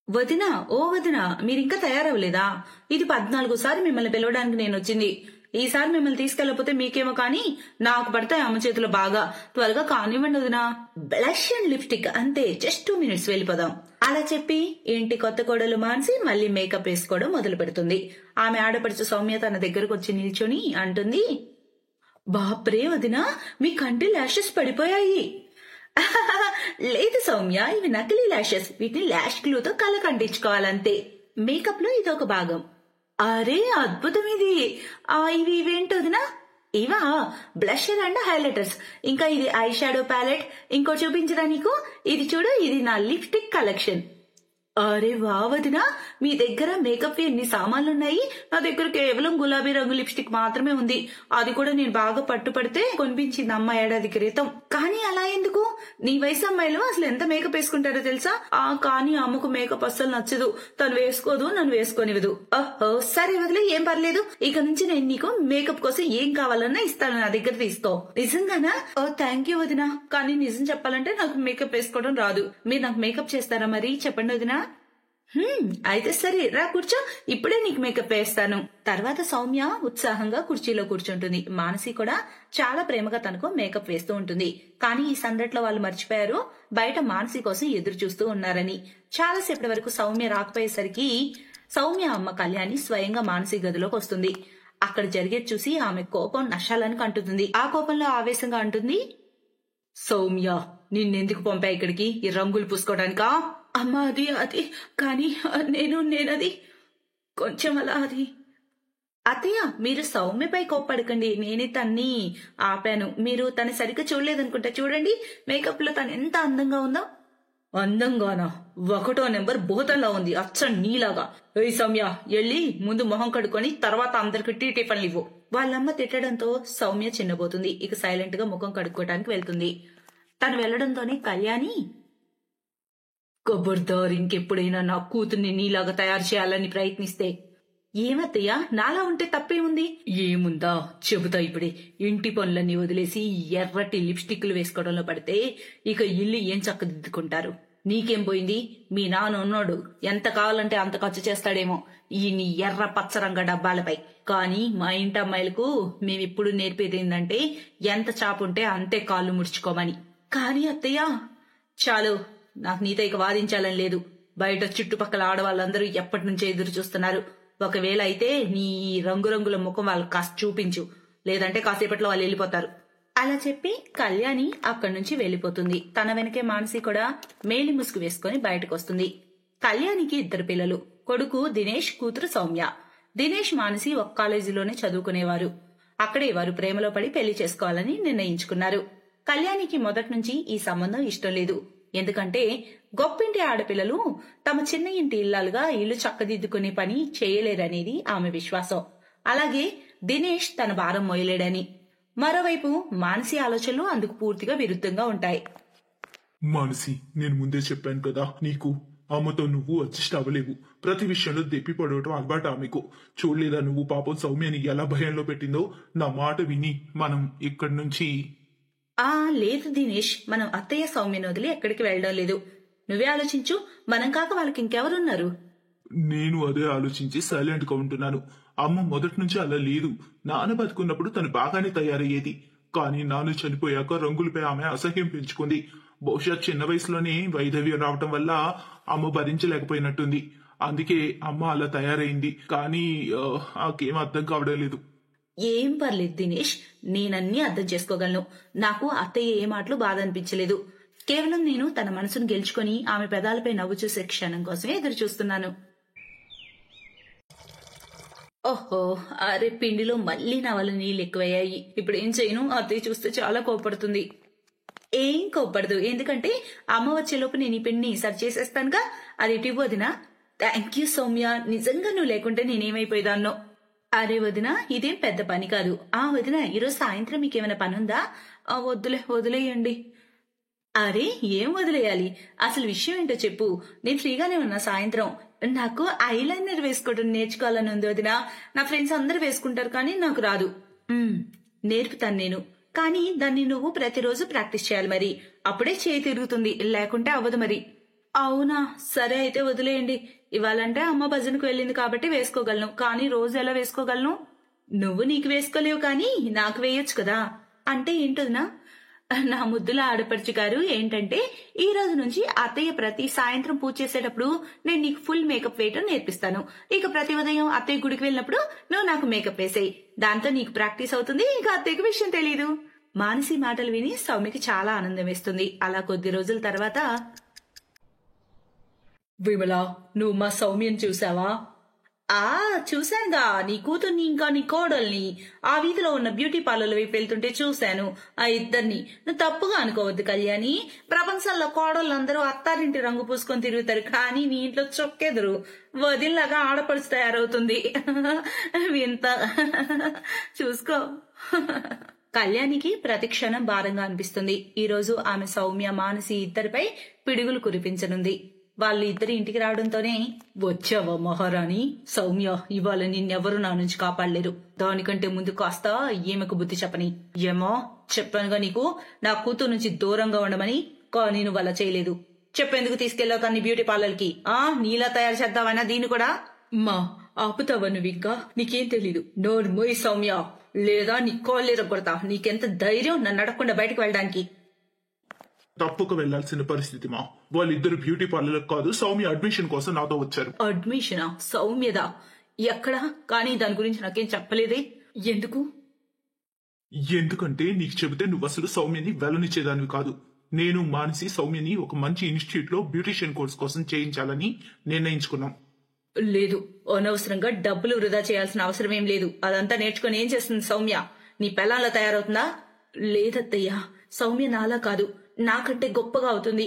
వదినా, ఓ వదినా, మీరింకా తయారవ్వలేదా? ఇది 14సారి మిమ్మల్ని పిలవడానికి నేనొచ్చింది. ఈసారి మిమ్మల్ని తీసుకెళ్లకపోతే మీకేమో కానీ నాకు పడతాయి అమ్మ చేతులు బాగా. త్వరగా కానివ్వండి వదినా. బ్లష్ అండ్ లిప్స్టిక్ అంతే, జస్ట్ 2 minutes వెళ్ళిపోదాం. అలా చెప్పి ఇంటి కొత్త కోడలు మానసి మళ్ళీ మేకప్ వేసుకోవడం మొదలు పెడుతుంది. ఆమె ఆడపడుచు సౌమ్య తన దగ్గరకు వచ్చి నిల్చొని అంటుంది, బాప్రే వదినా, మీ కంటి ల్యాషెస్ పడిపోయాయి. లేదు సౌమ్య, ఇవి నకిలీ ల్యాషెస్. వీటిని ల్యాష్ గ్లూతో కళ్ళ కంటించుకోవాలంతే. మేకప్ లో ఇదొక భాగం. అరే అద్భుతం ఇది. ఇవేంటి వదినా? ఇవా బ్లషర్ అండ్ హైలైటర్స్. ఇంకా ఇది ఐ షాడో ప్యాలెట్. ఇంకో చూపించరా నీకు? ఇది చూడు, ఇది నా లిప్స్టిక్ కలెక్షన్. అరే వా వదినా, మీ దగ్గర మేకప్ ఎన్ని సామాన్లున్నాయి. నా దగ్గర కేవలం గులాబీ రంగు లిప్స్టిక్ మాత్రమే ఉంది. అది కూడా నేను బాగా పట్టుపడితే కొనిపించింది అమ్మ ఏడాది క్రితం. కానీ అలా ఎందుకు? నీ వయసు అమ్మాయిలు అసలు ఎంత మేకప్ వేసుకుంటారో తెలుసా? కానీ అమ్మకు మేకప్ అస్సలు నచ్చదు. తను వేసుకోదు, నన్ను వేసుకోనివ్వదు. ఓహో సరే వదిలే, ఏం పర్లేదు. ఇక నుంచి నేను నీకు మేకప్ కోసం ఏం కావాలన్నా ఇస్తాను, నా దగ్గర తీసుకో. నిజంగానా? ఓ థ్యాంక్ యూ వదినా. కానీ నిజం చెప్పాలంటే నాకు మేకప్ వేసుకోవడం రాదు. మీరు నాకు మేకప్ చేస్తారా మరి? చెప్పండి వదినా. అయితే సరే, రా కూర్చో, ఇప్పుడే నీకు మేకప్ వేస్తాను. తర్వాత సౌమ్య ఉత్సాహంగా కుర్చీలో కూర్చుంటుంది. మానసి కూడా చాలా ప్రేమగా తనకు మేకప్ వేస్తూ ఉంటుంది. కానీ ఈ సందట్లో వాళ్ళు మర్చిపోయారు బయట మానసి కోసం ఎదురు చూస్తూ ఉన్నారని. చాలాసేపటి వరకు సౌమ్య రాకపోయేసరికి సౌమ్య అమ్మ కళ్యాణి స్వయంగా మానసి గదిలోకి వస్తుంది. అక్కడ జరిగేది చూసి ఆమె కోపం నష్టాలని కంటుతుంది. ఆ కోపంలో ఆవేశంగా అంటుంది, సౌమ్య, నిన్నెందుకు పంపా ఇక్కడికి? ఈ రంగులు పూసుకోవడానికా? అమ్మా అది కానీ నేనది కొంచెం అలా అది. అత్తయ్య, మీరు సౌమ్యపై కోప్పడకండి. నేనే తన్ని ఆపాను. మీరు తన సరిగ్గా చూడలేదనుకుంటా. చూడండి మేకప్ లో తను ఎంత అందంగా ఉందో. అందంగానా? 1వ నెంబర్ భూతంలా ఉంది, అచ్చం నీలాగా. ఏ సౌమ్య, వెళ్ళి ముందు మొహం కడుక్కొని తర్వాత అందరికి టిఫిన్లు ఇవ్వు. వాళ్ళమ్మ తిట్టడంతో సౌమ్య చిన్నబోతుంది. ఇక సైలెంట్ గా ముఖం కడుక్కోవడానికి వెళ్తుంది. తను వెళ్లడంతోనే కళ్యాణి, కబర్దార్, ఇంకెప్పుడైనా నా కూతుర్ని నీలాగా తయారు చేయాలని ప్రయత్నిస్తే. ఏమత్తయ్యా, నాలా ఉంటే తప్పేముంది? ఏముందా చెబుతా ఇప్పుడే. ఇంటి పనులన్నీ వదిలేసి ఎర్రటి లిప్స్టిక్లు వేసుకోవడంలో పడితే ఇక ఇల్లు ఏం చక్కదిద్దుకుంటారు? నీకేం పోయింది? మీ నాన్న ఉన్నాడు, ఎంత కావాలంటే అంత ఖర్చు చేస్తాడేమో ఈ నీ ఎర్ర పచ్చరంగ డబ్బాలపై. కానీ మా ఇంటి అమ్మాయిలకు మేమిప్పుడు నేర్పేది ఏంటంటే ఎంత చాపుంటే అంతే కాళ్ళు ముడుచుకోమని. కానీ అత్తయ్య, చాలు, నాకు నీతో ఇక వాదించాలని లేదు. బయట చుట్టుపక్కల ఆడవాళ్ళందరూ ఎప్పటి నుంచో ఎదురు చూస్తున్నారు. ఒకవేళ అయితే నీ రంగురంగుల ముఖం వాళ్ళకి కాస్త చూపించు, లేదంటే కాసేపట్లో వాళ్ళు వెళ్ళిపోతారు. అలా చెప్పి కళ్యాణి అక్కడి నుంచి వెళ్లిపోతుంది. తన వెనకే మానసి కూడా మేలి ముసుగు వేసుకుని బయటకు వస్తుంది. కళ్యాణికి 2 పిల్లలు, కొడుకు దినేష్, కూతురు సౌమ్య. దినేష్, మానసి ఒక కాలేజీలోనే చదువుకునేవారు. అక్కడే వారు ప్రేమలో పడి పెళ్లి చేసుకోవాలని నిర్ణయించుకున్నారు. కళ్యాణికి మొదటి నుంచి ఈ సంబంధం ఇష్టం లేదు. ఎందుకంటే గొప్పింటి ఆడపిల్లలు తమ చిన్న ఇంటి ఇల్లాలుగా ఇల్లు చక్కదిద్దుకునే పని చేయలేరనేది ఆమె విశ్వాసం. అలాగే దినేష్ తన భారం మోయలేడని. మరోవైపు మానసి ఆలోచనలు అందుకు పూర్తిగా విరుద్ధంగా ఉంటాయి. మానసి, నేను ముందే చెప్పాను కదా నీకు, అమ్మతో నువ్వు అడ్జస్ట్ అవ్వలేవు. ప్రతి విషయంలో దెప్పి పడవటం అలవాటు ఆమెకు. చూడలేదా నువ్వు పాపం సౌమ్యని ఎలా భయంలో పెట్టిందో? నా మాట విని మనం ఇక్కడి నుంచి. లేదు దినేష్, మనం అత్తయ్య సౌమ్యను వదిలి ఎక్కడికి వెళ్ళడం లేదు. నువ్వే ఆలోచించు, మనం కాక వాళ్ళకి ఇంకెవరున్నారు? నేను అదే ఆలోచించి సైలెంట్ గా ఉంటున్నాను. అమ్మ మొదటి నుంచి అలా లేదు. నాన్న బతుకున్నప్పుడు తను బాగానే తయారయ్యేది. కానీ నాన్న చనిపోయాక రంగులపై ఆమె అసహ్యం పెంచుకుంది. బహుశా చిన్న వయసులోనే వైధవ్యం రావటం వల్ల అమ్మ భరించలేకపోయినట్టుంది. అందుకే అమ్మ అలా తయారైంది. కానీ నాకేం అర్థం కావడం లేదు. ఏం పర్లేదు దినేష్, నేనన్నీ అర్థం చేసుకోగలను. నాకు అత్తయ్య ఏ మాటలు బాధ అనిపించలేదు. కేవలం నేను తన మనసును గెలుచుకొని ఆమె పెదాలపై నవ్వు చూసే క్షణం కోసమే ఎదురు చూస్తున్నాను. ఓహో, అరే పిండిలో మళ్లీ నా వల్ల నీళ్ళు ఎక్కువయ్యాయి. ఇప్పుడు ఏం చేయను? అత్తయ్య చూస్తే చాలా కోపడుతుంది. ఏం కోపడదు, ఎందుకంటే అమ్మ వచ్చేలోపు నేను ఈ పిండిని సరి చేసేస్తానుగా. అది ఇటు వదినా. థ్యాంక్ యూ సౌమ్య, నిజంగా నువ్వు లేకుంటే నేనేమైపోయేదాన్నో. అరే వదినా, ఇదేం పెద్ద పని కాదు. వదినా, ఈరోజు సాయంత్రం మీకేమైనా పనుందా? వదిలేయండి. అరే ఏం వదిలేయాలి? అసలు విషయం ఏంటో చెప్పు. నేను ఫ్రీగానే ఉన్నా సాయంత్రం. నాకు ఐలైనర్ వేసుకోవడం నేర్చుకోవాలని ఉంది వదినా. నా ఫ్రెండ్స్ అందరూ వేసుకుంటారు కానీ నాకు రాదు. నేర్పుతాను నేను, కానీ దాన్ని నువ్వు ప్రతిరోజు ప్రాక్టీస్ చేయాలి. మరి అప్పుడే చేయి తిరుగుతుంది, లేకుంటే అవ్వదు. మరి అవునా, సరే అయితే వదిలేయండి. ఇవాళంటే అమ్మ భజనకు వెళ్ళింది కాబట్టి వేసుకోగలను, కానీ రోజు ఎలా వేసుకోగలను? నువ్వు నీకు వేసుకోలేవు కానీ నాకు వేయొచ్చు కదా. అంటే ఏంటొదినా? నా ముద్దుల ఆడపడుచు గారు, ఏంటంటే ఈ రోజు నుంచి అత్తయ్య ప్రతి సాయంత్రం పూజ చేసేటప్పుడు నేను నీకు ఫుల్ మేకప్ వేయటం నేర్పిస్తాను. ఇక ప్రతి ఉదయం అత్తయ్య గుడికి వెళ్ళినప్పుడు నువ్వు నాకు మేకప్ వేసేయి. దాంతో నీకు ప్రాక్టీస్ అవుతుంది, ఇంకా అత్తయ్యకు విషయం తెలీదు. మానసి మాటలు విని సౌమ్యకి చాలా ఆనందం వేస్తుంది. అలా కొద్ది రోజుల తర్వాత, విమల, నువ్వు మా సౌమ్యం చూసావా? చూశానుగా, నీ కూతుర్ని ఇంకా నీ కోడల్ని ఆ వీధిలో ఉన్న బ్యూటీ పార్లర్ వైపు వెళ్తుంటే చూశాను. ఆ ఇద్దరిని నువ్వు తప్పుగా అనుకోవద్దు కళ్యాణి. ప్రపంచంలో కోడళ్ళందరూ అత్తారింటి రంగు పూసుకొని తిరుగుతారు, కానీ నీ ఇంట్లో చొక్కెదురు వదిలిలాగా ఆడపడుచు తయారవుతుంది. వింత. చూసుకో. కళ్యాణికి ప్రతి క్షణం భారంగా అనిపిస్తుంది. ఈ రోజు ఆమె సౌమ్య, మానసి ఇద్దరిపై పిడుగులు కురిపించనుంది. వాళ్ళు ఇద్దరి ఇంటికి రావడంతోనే, వచ్చావా మహారాణి? సౌమ్య, ఇవాళ నిన్నెవరూ నా నుంచి కాపాడలేరు. దానికంటే ముందు కాస్త ఈమెకు బుద్ధి చెప్పని. ఏమో చెప్పానుగా నీకు, నా కూతురు నుంచి దూరంగా ఉండమని, కానీ నువ్వు అలా చేయలేదు. చెప్పేందుకు తీసుకెళ్లావు తన్ని బ్యూటీ పార్లర్ కి? నీలా తయారు చేద్దావైనా దీన్ని కూడా? మా ఆపుతావా నువ్వు ఇంకా? నీకేం తెలీదు. నోరు మోయి సౌమ్య, లేదా నీ కాళ్ళేరగొడతా. నీకెంత ధైర్యం నన్ను అడగకుండా బయటకు వెళ్ళడానికి? తప్పుకు వెళ్లాల్సిన పరిస్థితి మా. వాళ్ళిద్దరు బ్యూటీ పార్లర్ కాదు, సౌమ్య అడ్మిషన్ కోసం నాతో వచ్చారు. అడ్మిషనా? సౌమ్యదా? ఎక్కడా? కానీ దాని గురించి నాకేం చెప్పలేదే. ఎందుకు? ఎందుకంటే నీకు చెబితే నువ్వు అసలు సౌమ్యని వెళ్ళనిచ్చేదానివి కాదు. నేను మానసి సౌమ్యని ఒక మంచి ఇన్స్టిట్యూట్ లో బ్యూటిషియన్ కోర్స్ కోసం చేయించాలని నిర్ణయించుకున్నాం. లేదు, అనవసరంగా డబ్బులు వృధా చేయాల్సిన అవసరం ఏం లేదు. అదంతా నేర్చుకుని ఏం చేస్తుంది సౌమ్య? నీ పెళ్ళాంలా తయారవుతుందా? లేదత్తయ్యా, సౌమ్య నాలా కాదు, నాకంటే గొప్పగా అవుతుంది.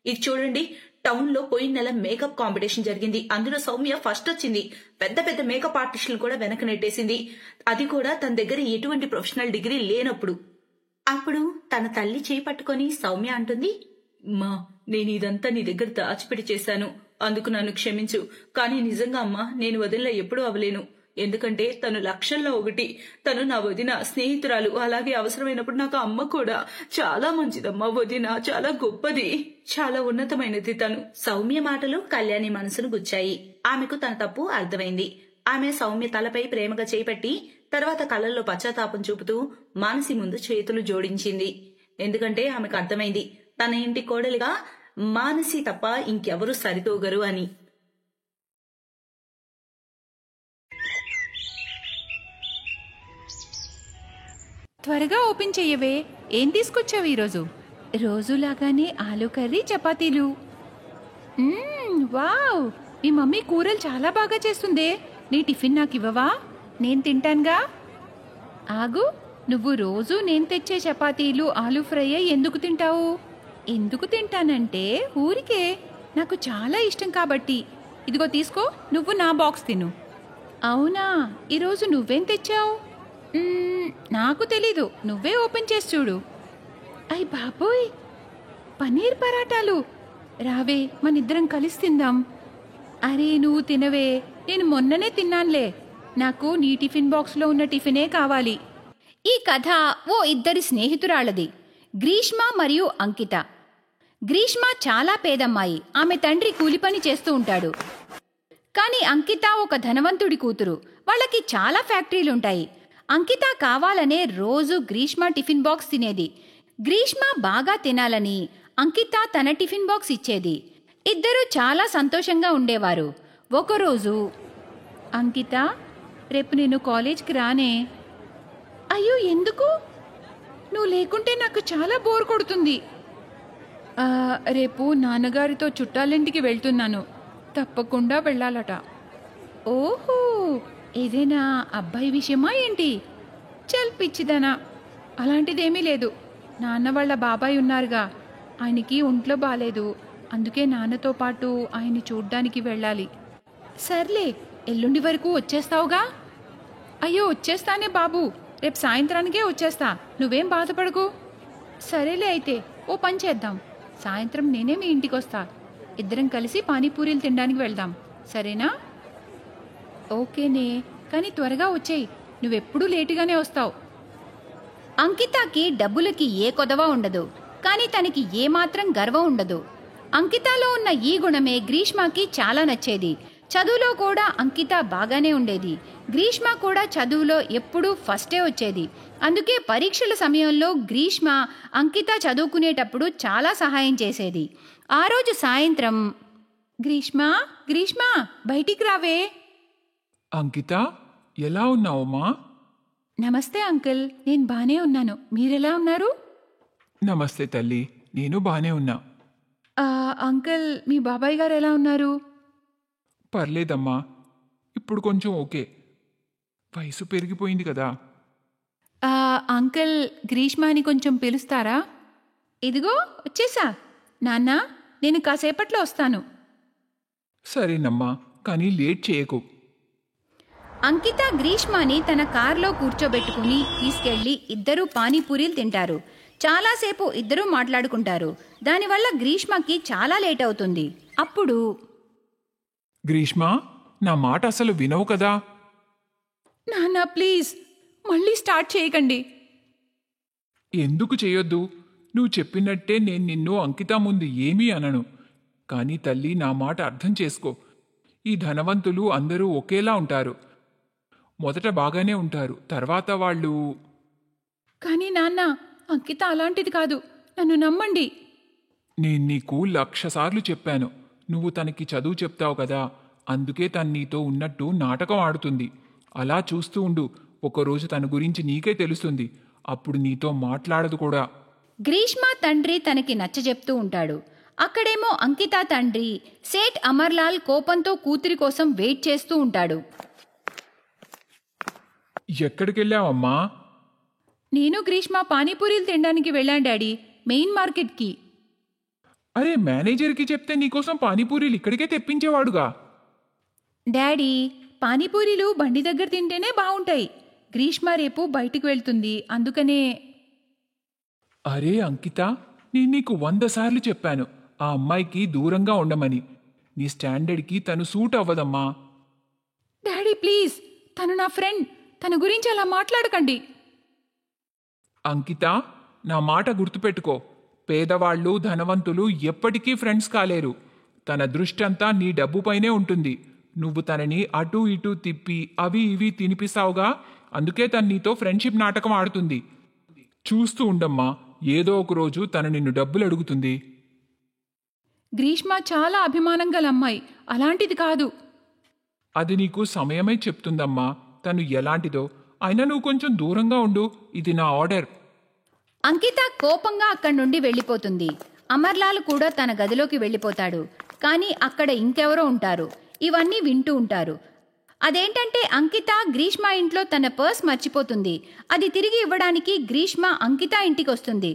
ఇది చూడండి, టౌన్ లో పోయిన నెల మేకప్ కాంపిటీషన్ జరిగింది. అందులో సౌమ్య ఫస్ట్ వచ్చింది. పెద్ద పెద్ద మేకప్ ఆర్టిస్టులు కూడా వెనక నెట్టేసింది. అది కూడా తన దగ్గర ఎటువంటి ప్రొఫెషనల్ డిగ్రీ లేనప్పుడు. అప్పుడు తన తల్లి చేయి పట్టుకొని సౌమ్య అంటుంది, మా, నేను ఇదంతా నీ దగ్గర దాచిపెట్టి చేశాను, అందుకు నన్ను క్షమించు. కానీ నిజంగా అమ్మా, నేను వదినలా ఎప్పుడూ అవ్వలేను. ఎందుకంటే తను లక్షల్లో ఒకటి. తను నా వదిన, స్నేహితురాలు. అలాగే అవసరమైనప్పుడు నాకు అమ్మ కూడా. చాలా మంచిదమ్మా వదిన, చాలా గొప్పది, చాలా ఉన్నతమైనది తను. సౌమ్య మాటలు కళ్యాణి మనసును గుచ్చాయి. ఆమెకు తన తప్పు అర్థమైంది. ఆమె సౌమ్య తలపై ప్రేమగా చేపట్టి తర్వాత కళ్ళల్లో పశ్చాత్తాపం చూపుతూ మానసి ముందు చేతులు జోడించింది. ఎందుకంటే ఆమెకు అర్థమైంది, తన ఇంటి కోడలిగా మానసి తప్ప ఇంకెవరూ సరితూగరు అని. త్వరగా ఓపెన్ చెయ్యవే. ఏం తీసుకొచ్చావు ఈరోజు? రోజులాగానే ఆలు కర్రీ, చపాతీలు. వావ్, మీ మమ్మీ కూరలు చాలా బాగా చేస్తుందే. నీ టిఫిన్ నాకు ఇవ్వవా? నేను తింటానుగా. ఆగు, నువ్వు రోజు నేను తెచ్చే చపాతీలు, ఆలు ఫ్రై ఎందుకు తింటావు? ఎందుకు తింటానంటే ఊరికే, నాకు చాలా ఇష్టం కాబట్టి. ఇదిగో తీసుకో, నువ్వు నా బాక్స్ తిను. అవునా, ఈరోజు నువ్వేం తెచ్చావు? నాకు తెలీదు, నువ్వే ఓపెన్ చేసి చూడు. అయ్ బాబోయ్, పన్నీర్ పరాటాలు. రావే, మనిద్దరం కలిసి తిందాం. అరే నువ్వు తినవే, నేను మొన్ననే తిన్నానులే. నాకు నీ టిఫిన్ బాక్స్లో ఉన్న టిఫినే కావాలి. ఈ కథ ఓ ఇద్దరి స్నేహితురాళ్ళది, గ్రీష్మ మరియు అంకిత. గ్రీష్మ చాలా పేదమ్మాయి. ఆమె తండ్రి కూలిపని చేస్తూ ఉంటాడు. కానీ అంకిత ఒక ధనవంతుడి కూతురు. వాళ్ళకి చాలా ఫ్యాక్టరీలుంటాయి. అంకిత కావాలనే రోజు గ్రీష్మ టిఫిన్ బాక్స్ తినేది. గ్రీష్మ బాగా తినాలని అంకిత తన టిఫిన్ బాక్స్ ఇచ్చేది. ఇద్దరూ చాలా సంతోషంగా ఉండేవారు. ఒకరోజు, అంకిత, రేపు నేను కాలేజ్కి రానే. అయ్యో ఎందుకు? నువ్వు లేకుంటే నాకు చాలా బోర్ కొడుతుంది. రేపు నాన్నగారితో చుట్టాలింటికి వెళ్తున్నాను, తప్పకుండా వెళ్ళాలట. ఓహో, ఏదైనా అబ్బాయి విషయమా ఏంటి? చల్ పిచ్చిదనా, అలాంటిదేమీ లేదు. నాన్న వాళ్ళ బాబాయ్ ఉన్నారుగా, ఆయనకి ఒంట్లో బాలేదు. అందుకే నాన్నతో పాటు ఆయన్ని చూడ్డానికి వెళ్ళాలి. సర్లే, ఎల్లుండి వరకు వచ్చేస్తావుగా? అయ్యో వచ్చేస్తానే బాబు, రేపు సాయంత్రానికే వచ్చేస్తా, నువ్వేం బాధపడకు. సరేలే, అయితే ఓ పని చేద్దాం, సాయంత్రం నేనే మీ ఇంటికి వస్తా. ఇద్దరం కలిసి పానీపూరీలు తినడానికి వెళ్దాం, సరేనా? ఓకేనే, కానీ త్వరగా వచ్చేయి, నువ్వెప్పుడూ లేటుగానే వస్తావు. అంకితకి డబ్బులకి ఏ కొదవ ఉండదు, కానీ తనకి ఏమాత్రం గర్వం ఉండదు. అంకితలో ఉన్న ఈ గుణమే గ్రీష్మకి చాలా నచ్చేది. చదువులో కూడా అంకిత బాగానే ఉండేది. గ్రీష్మ కూడా చదువులో ఎప్పుడూ ఫస్టే వచ్చేది. అందుకే పరీక్షల సమయంలో గ్రీష్మ అంకిత చదువుకునేటప్పుడు చాలా సహాయం చేసేది. ఆ రోజు సాయంత్రం, గ్రీష్మ గ్రీష్మ బయటికి రావే. అంకిత, ఎలా ఉన్నావమ్మా? నమస్తే అంకుల్, నేను బానే ఉన్నాను. మీరెలా ఉన్నారు? నమస్తే తల్లి, నేను బానే ఉన్నా. అంకుల్, మీ బాబాయ్ గారు ఎలా ఉన్నారు? పర్లేదమ్మా, ఇప్పుడు కొంచెం ఓకే. వయసు పెరిగిపోయింది కదా. అంకుల్, గ్రీష్మాని కొంచెం పిలుస్తారా? ఇదిగో వచ్చేసా. నాన్న, నేను కాసేపట్లో వస్తాను. సరేనమ్మా, కానీ లేట్ చేయకు. అంకిత గ్రీష్మని తన కారులో కూర్చోబెట్టుకుని తీసుకెళ్లి ఇద్దరూ పానీపూరీలు తింటారు. చాలాసేపు ఇద్దరూ మాట్లాడుకుంటారు. దానివల్ల గ్రీష్మకి చాలా లేట్ అవుతుంది. అప్పుడు, గ్రీష్మ, నా మాట అసలు వినవు కదా. నాన్న ప్లీజ్, మళ్ళీ స్టార్ట్ చేయకండి. ఎందుకు చేయొద్దు? నువ్వు చెప్పినట్టే నేను నిన్ను అంకిత ముందు ఏమీ అనను. కానీ తల్లి, నా మాట అర్థం చేసుకో. ఈ ధనవంతులు అందరూ ఒకేలా ఉంటారు. మొదట బాగానే ఉంటారు, తర్వాత వాళ్ళు... కానీ నాన్న, అంకిత అలాంటిది కాదు. నన్ను నమ్మండి. నేను నీకు 1,00,000 సార్లు చెప్పాను. నువ్వు తనకి చదువు చెప్తావు కదా, అందుకే తను నీతో ఉన్నట్టు నాటకం ఆడుతుంది. అలా చూస్తూ ఉండు, ఒకరోజు తన గురించి నీకే తెలుస్తుంది. అప్పుడు నీతో మాట్లాడదు కూడా. గ్రీష్మ తండ్రి తనకి నచ్చజెప్తూ ఉంటాడు. అక్కడేమో అంకిత తండ్రి సేట్ అమర్లాల్ కోపంతో కూతురి కోసం వెయిట్ చేస్తూ ఉంటాడు. ఎక్కడికెళ్ళావమ్మా? నేను గ్రీష్మ పానీపూరీలు తినడానికి వెళ్ళాను డాడీ, మెయిన్ మార్కెట్కి. అరే, మేనేజర్కి చెప్తే నీకోసం పానీపూరీలు ఇక్కడికే తెప్పించేవాడుగా. డాడీ, పానీపూరీలు బండి దగ్గర తింటేనే బాగుంటాయి. గ్రీష్మ రేపు బయటికి వెళ్తుంది, అందుకనే. అరే అంకిత, నేను నీకు 100 సార్లు చెప్పాను ఆ అమ్మాయికి దూరంగా ఉండమని. నీ స్టాండర్డ్కి తను సూట్ అవ్వదమ్మా. డాడీ ప్లీజ్, తను నా ఫ్రెండ్, తన గురించి అలా మాట్లాడకండి. అంకిత, నా మాట గుర్తుపెట్టుకో. పేదవాళ్ళు, ధనవంతులు ఎప్పటికీ ఫ్రెండ్స్ కాలేరు. తన దృష్టంతా నీ డబ్బుపైనే ఉంటుంది. నువ్వు తనని అటూ ఇటూ తిప్పి అవి ఇవి తినిపిస్తావుగా, అందుకే తను నీతో ఫ్రెండ్షిప్ నాటకం ఆడుతుంది. చూస్తూ ఉండమ్మా, ఏదో ఒక రోజు తను నిన్ను డబ్బులు అడుగుతుంది. గ్రీష్మ చాలా అభిమానం గల అమ్మాయి, అలాంటిది కాదు. అది నీకు సమయమే చెప్తుందమ్మా తను ఎలాంటిదో. అయినా నువ్వు కొంచెం దూరంగా ఉండు, ఇది నా ఆర్డర్. అంకిత కోపంగా అక్కడి నుండి వెళ్ళిపోతుంది. అమర్లాల్ కూడా తన గదిలోకి వెళ్ళిపోతాడు. కానీ అక్కడ ఇంకెవరో ఉంటారు. ఇవన్నీ వింటూ ఉంటారు. అదేంటంటే అంకిత గ్రీష్మ ఇంట్లో తన పర్స్ మర్చిపోతుంది. అది తిరిగి ఇవ్వడానికి గ్రీష్మ అంకిత ఇంటికి వస్తుంది.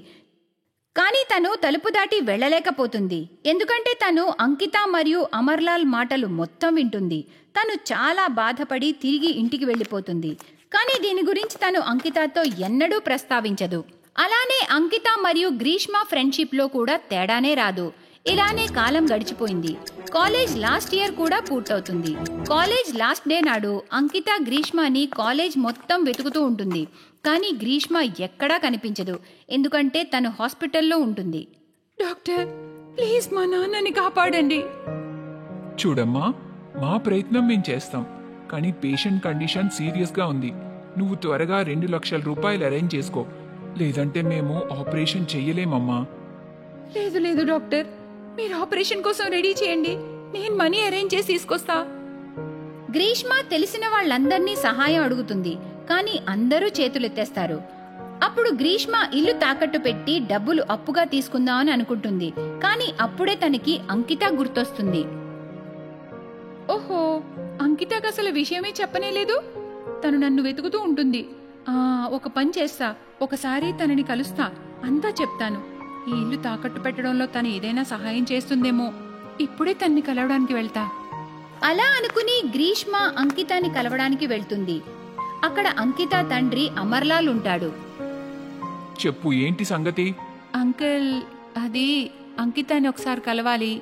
కానీ తను తలుపు దాటి వెళ్ళలేకపోతుంది. ఎందుకంటే తను అంకిత మరియు అమర్లాల్ మాటలు మొత్తం వింటుంది. తను చాలా బాధపడి తిరిగి ఇంటికి వెళ్ళిపోతుంది. కానీ దీని గురించి తను అంకితతో ఎన్నడూ ప్రస్తావించదు. అలానే అంకిత మరియు గ్రీష్మ ఫ్రెండ్షిప్లో కూడా తేడానే రాదు. ఇలానే కాలం గడిచిపోయింది. కాలేజ్ లాస్ట్ ఇయర్ కూడా పూర్తవుతుంది. కాలేజ్ లాస్ట్ డే నాడు అంకిత గ్రీష్మని కాలేజ్ మొత్తం వెతుకుతూ ఉంటుంది. కానీ గ్రీష్మ ఎక్కడా కనిపించదు. ఎందుకంటే తను హాస్పిటల్లో ఉంటుంది. డాక్టర్ ప్లీజ్, మా నాన్నని కాపాడండి. చూడమ్మా, మా ప్రయత్నం మేం చేస్తాం. కానీ పేషెంట్ కండిషన్ సీరియస్గా ఉంది. నువ్వు త్వరగా 2 లక్షల రూపాయలు అరేంజ్ చేసుకో, లేదంటే మేము ఆపరేషన్ చెయ్యలేమమ్మా. లేదు లేదు డాక్టర్, మీరు ఆపరేషన్ కోసం రెడీ చేయండి. నేను మనీ అరేంజ్ చేసి తీసుకొస్తా. గ్రీష్మ తెలిసిన వాళ్ళందర్నీ సహాయం అడుగుతుంది. కానీ అందరూ చేతులెత్తేస్తారు. అప్పుడు గ్రీష్మ ఇల్లు తాకట్టు పెట్టి డబ్బులు అప్పుగా తీసుకుందామని అనుకుంటుంది. కానీ అప్పుడే తనకి అంకిత గుర్తొస్తుంది. ఓహో, అంకితకు అసలు విషయమే చెప్పనే లేదు. తను నన్ను వెతుకుతూ ఉంటుంది. ఒక పని చేస్తా, ఒకసారి తనని కలుస్తా, అంతా చెప్తాను. ఈ ఇల్లు తాకట్టు పెట్టడంలో తను ఏదైనా సహాయం చేస్తుందేమో. ఇప్పుడే తన్ని కలవడానికి వెళ్తా. అలా అనుకుని గ్రీష్మ అంకితాని కలవడానికి వెళ్తుంది. అక్కడ అంకిత తండ్రి అమర్లాల్ ఉంటాడు. చెప్పు, ఏంటి సంగతి? అంకుల్, అది అంకితాని ఒకసారి కలవాలి.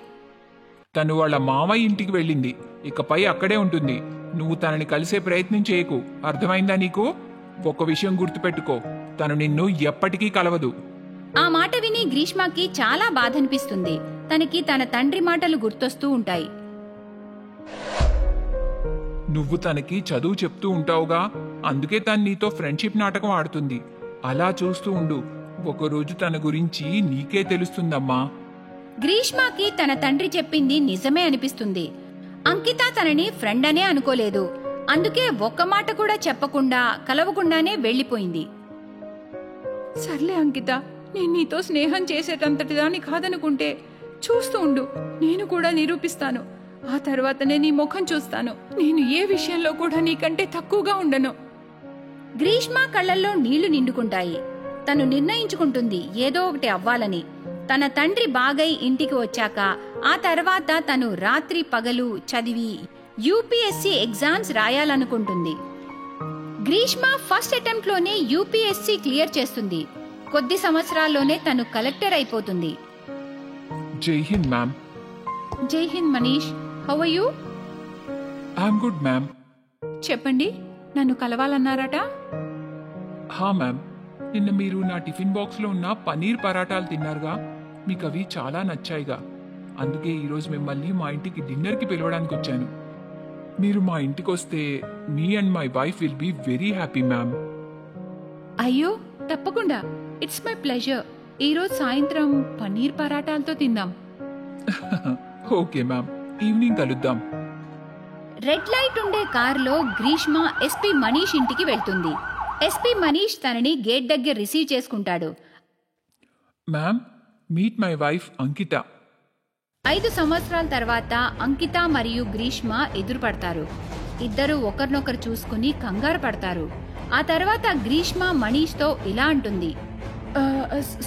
తను వాళ్ళ మామయ్య ఇంటికి వెళ్ళింది. ఇకపై అక్కడే ఉంటుంది. నువ్వు తనని కలిసే ప్రయత్నం చేయకు, అర్థమైందా నీకు? ఒక విషయం గుర్తుపెట్టుకో, తను నిన్ను ఎప్పటికీ కలవదు. ఆ మాట విని గ్రీష్మకి చాలా బాధనిపిస్తుంది. తనకి తన తండ్రి మాటలు గుర్తొస్తూ ఉంటాయి. నువ్వు తనకి చదువు చెప్తూ ఉంటావుగా, అందుకే తను నీతో ఫ్రెండ్షిప్ నాటకం ఆడుతుంది. అలా చూస్తూ ఉండు, ఒకరోజు తన గురించి నీకే తెలుస్తుందమ్మా. గ్రీష్మకి తన తండ్రి చెప్పింది నిజమే అనిపిస్తుంది. అంకిత తనని ఫ్రెండ్ అనే అనుకోలేదు. అందుకే ఒక్క మాట కూడా చెప్పకుండా కలవకుండానే వెళ్లిపోయింది. సర్లే అంకిత, నేను నీతో స్నేహం చేసేటంతటిదాన్ని కాదనుకుంటే చూస్తూ ఉండు, నేను కూడా నిరూపిస్తాను. ఆ తర్వాతనే నీ ముఖం చూస్తాను. నేను ఏ విషయంలో కూడా నీకంటే తక్కువగా ఉండను. గ్రీష్మ కళ్ళల్లో నీళ్లు నిండుకుంటాయి. తను నిర్ణయించుకుంటుంది ఏదో ఒకటి అవ్వాలని. తన తండ్రి బాగై ఇంటికి వచ్చాక ఆ తర్వాత తను రాత్రి పగలు చదివి యూపీఎస్సీ ఎగ్జామ్స్ రాయాలనుకుంటుంది. గ్రీష్మ ఫస్ట్ అటెంప్ట్ లోనే యూపీఎస్సీ క్లియర్ చేస్తుంది. కొద్ది సంవత్సరాల్లోనే తను కలెక్టర్ అయిపోతుంది. జై Hind ma'am. Jai Hind Manish, how are you? I'm good ma'am. చెప్పండి, నన్ను కలవాలన్నారట? హా మ్యామ్, నిన్న మీరు నా టిఫిన్ బాక్స్లో ఉన్న పనీర్ పరాటాలు తిన్నారుగా, మీకు అవి చాలా నచ్చాయిగా. అందుకే ఈరోజు మిమ్మల్ని మా ఇంటికి డిన్నర్కి పిలవడానికి వచ్చాను. మీరు మా ఇంటికి వస్తే me and my wife will be very happy ma'am. అయ్యో తప్పకుండా, ఇట్స్ మై ప్లెజర్. ఈరోజు సాయంత్రం పన్నీర్ పరాటాలతో తిందాం. ఓకే మ్యామ్, ఈవినింగ్ కలుద్దాం. రెడ్ లైట్ ఉండే కారులో గ్రీష్మ ఎస్పీ మనీష్ ఇంటికి వెళ్తుంది. ఎస్పీ మనీష్ తనని గేట్ దగ్గర రిసీవ్ చేసుకుంటాడు. మ్యామ్, మీట్ మై వైఫ్ అంకిత. 5 సంవత్సరాల తర్వాత అంకిత మరియు గ్రీష్మ ఎదురుపడతారు. ఇద్దరు ఒకరినొకరు చూసుకుని కంగారు పడతారు. ఆ తర్వాత గ్రీష్మ మనీష్తో ఇలా అంటుంది.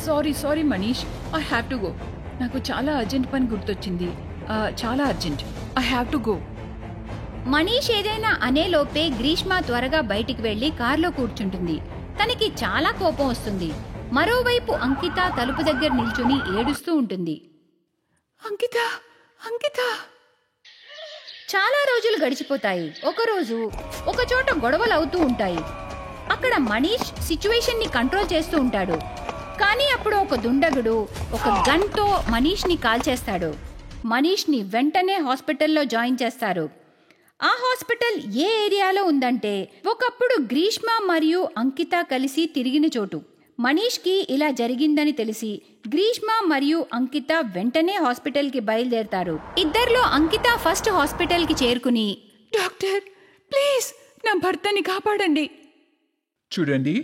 Sorry Manish, I have to go. నాకు చాలా అర్జెంట్ పని గుర్తొచ్చింది. చాలా urgent, I have to go. Manish ఏదైనా అనేలోపే గ్రీష్మ త్వరగా బయటికి వెళ్లి కారులో కూర్చుంటుంది. తనకి చాలా కోపం వస్తుంది. మరోవైపు అంకిత తలుపు దగ్గర నిల్చుని ఏడుస్తూ ఉంటుంది. అంకిత, అంకిత. చాలా రోజులు గడిచిపోతాయి. ఒకరోజు ఒకచోట గొడవలు అవుతూ ఉంటాయి. అక్కడ మనీష్ సిచ్యువేషన్ ని కంట్రోల్ చేస్తూ ఉంటాడు. కానీ అప్పుడు ఒక దుండగుడు ఒక గన్ తో మనీష్ ని కాల్చేస్తాడు. మనీష్ ని వెంటనే హాస్పిటల్లో జాయిన్ చేస్తారు. ఆ హాస్పిటల్ ఏ ఏరియాలో ఉందంటే ఒకప్పుడు గ్రీష్మ మరియు అంకిత కలిసి తిరిగిన చోటు. మనీష్ కి ఇలా జరిగిందని తెలిసి గ్రీష్మ మరియు అంకిత వెంటనే హాస్పిటల్ కి బయలుదేరతారు. ఇద్దరిలో అంకిత ఫస్ట్ హాస్పిటల్ కి చేరుకుని, డాక్టర్ ప్లీజ్ నా భర్తని కాపాడండి. చూడండి,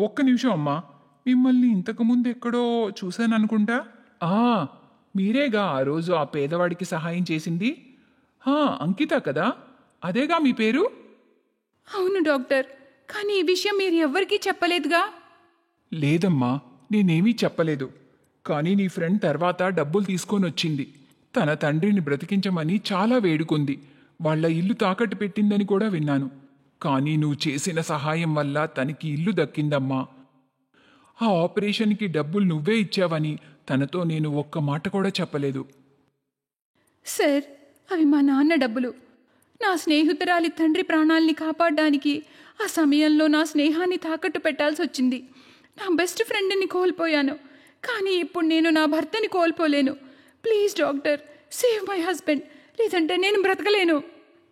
ఒక్క నిమిషం అమ్మా, మిమ్మల్ని ఇంతకుముందు ఎక్కడో చూశాను అనుకుంటా. మీరేగా ఆ రోజు ఆ పేదవాడికి సహాయం చేసింది? అంకిత కదా, అదేగా మీ పేరు? అవును డాక్టర్, కానీ ఈ విషయం మీరు ఎవ్వరికీ చెప్పలేదుగా. లేదమ్మా, నేనేమీ చెప్పలేదు. కానీ నీ ఫ్రెండ్ తర్వాత డబ్బులు తీసుకొని వచ్చింది. తన తండ్రిని బ్రతికించమని చాలా వేడుకుంది. వాళ్ళ ఇల్లు తాకట్టు పెట్టిందని కూడా విన్నాను. కానీ నువ్వు చేసిన సహాయం వల్ల తనకి ఇల్లు దక్కిందమ్మా. ఆ ఆపరేషన్కి డబ్బులు నువ్వే ఇచ్చావని తనతో నేను ఒక్క మాట కూడా చెప్పలేదు. సార్, అవి మా నాన్న డబ్బులు. నా స్నేహితురాలి తండ్రి ప్రాణాల్ని కాపాడడానికి ఆ సమయంలో నా స్నేహాన్ని తాకట్టు పెట్టాల్సి వచ్చింది. నా బెస్ట్ ఫ్రెండ్ని కోల్పోయాను, కానీ ఇప్పుడు నేను నా భర్తని కోల్పోలేను. Please doctor, save my husband, లేదంటే నేను బ్రతకలేను.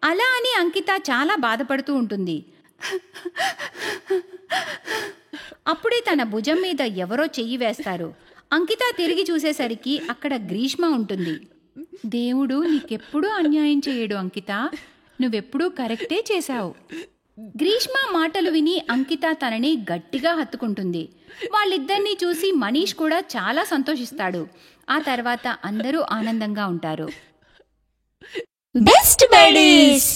అలా అని అంకిత చాలా బాధపడుతూ ఉంటుంది. అప్పుడే తన భుజం మీద ఎవరో చెయ్యి వేస్తారు. అంకిత తిరిగి చూసేసరికి అక్కడ గ్రీష్మ ఉంటుంది. దేవుడు నీకెప్పుడూ అన్యాయం చేయడు అంకిత, నువ్వెప్పుడూ కరెక్టే చేశావు. గ్రీష్మ మాటలు విని అంకిత తనని గట్టిగా హత్తుకుంటుంది. వాళ్ళిద్దరినీ చూసి మనీష్ కూడా చాలా సంతోషిస్తాడు. ఆ తర్వాత అందరూ ఆనందంగా ఉంటారు. Best buddies.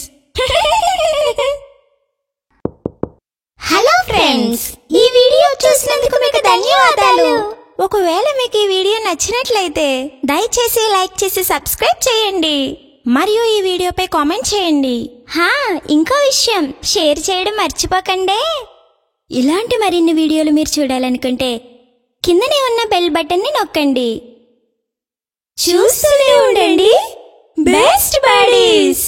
హలో ఫ్రెండ్స్, ఈ వీడియో చూసినందుకు మీకు ధన్యవాదాలు. ఒకవేళ మీకు ఈ వీడియో నచ్చినట్లయితే దయచేసి లైక్ చేసి సబ్స్క్రైబ్ చేయండి మరియు ఈ వీడియోపై కామెంట్ చేయండి. ఇంకో విషయం, షేర్ చేయడం మర్చిపోకండి. ఇలాంటి మరిన్ని వీడియోలు మీరు చూడాలనుకుంటే కిందనే ఉన్న బెల్ బటన్ ని నొక్కండి. చూస్తూనే ఉండండి బెస్ట్ బడీస్.